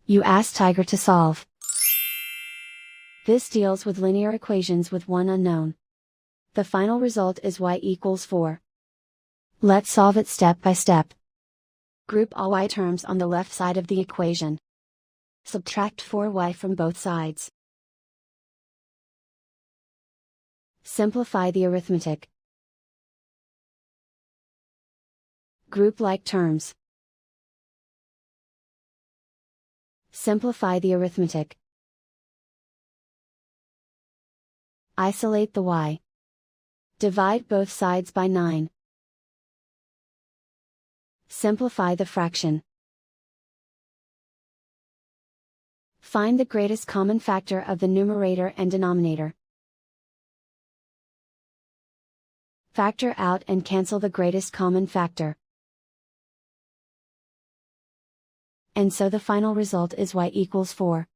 You ask Tiger to solve. This deals with linear equations with one unknown. The final result is y equals 4. Let's solve it step by step. Group all y terms on the left side of the equation. Subtract 4y from both sides. Simplify the arithmetic. Group like terms. Simplify the arithmetic. Isolate the y. Divide both sides by 9. Simplify the fraction. Find the greatest common factor of the numerator and denominator. Factor out and cancel the greatest common factor. And so the final result is y equals 4.